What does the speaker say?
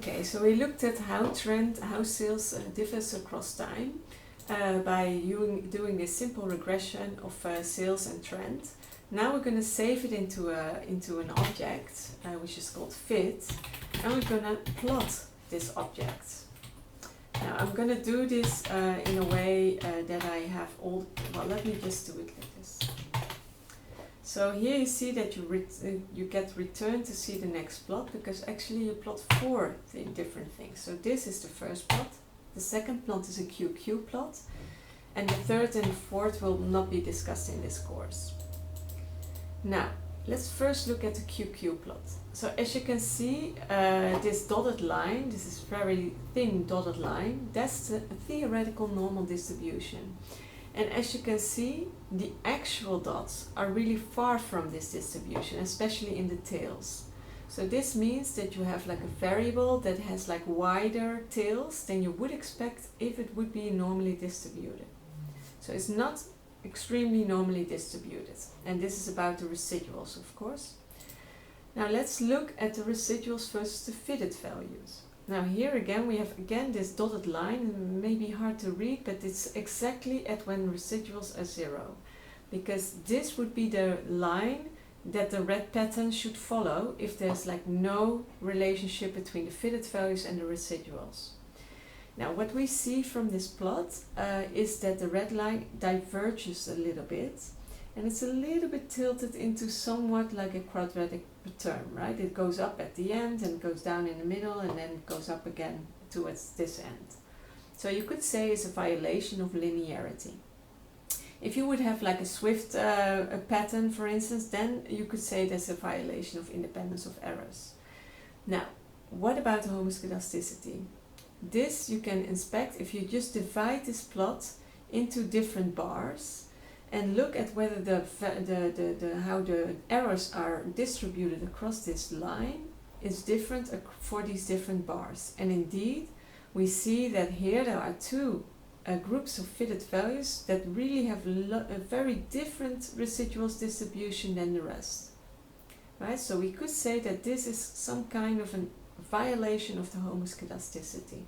Okay, so we looked at how sales differs across time by doing this simple regression of sales and trend. Now we're going to save it into an object, which is called fit, and we're going to plot this object. Now I'm going to do this in a way that I have all, well, let me just do it like this. So here you see that you get returned to see the next plot, because actually you plot 4 different things. So this is the first plot, the second plot is a QQ plot, and the third and fourth will not be discussed in this course. Now, let's first look at the QQ plot. So as you can see, this dotted line, this is very thin dotted line, that's the theoretical normal distribution. And as you can see, the actual dots are really far from this distribution, especially in the tails. So this means that you have like a variable that has like wider tails than you would expect if it would be normally distributed. So it's not extremely normally distributed. And this is about the residuals, of course. Now let's look at the residuals versus the fitted values. Now here again we have this dotted line, and maybe hard to read, but it's exactly at when residuals are 0. Because this would be the line that the red pattern should follow if there's like no relationship between the fitted values and the residuals. Now what we see from this plot is that the red line diverges a little bit, and it's a little bit tilted into somewhat like a quadratic term, right? It goes up at the end and goes down in the middle and then it goes up again towards this end. So you could say it's a violation of linearity. If you would have like a Swift a pattern, for instance, then you could say there's a violation of independence of errors. Now, what about homoscedasticity? This you can inspect if you just divide this plot into different bars and look at whether how the errors are distributed across this line is different for these different bars. And indeed, we see that here there are 2 groups of fitted values that really have a very different residuals distribution than the rest. Right? So we could say that this is some kind of a violation of the homoscedasticity.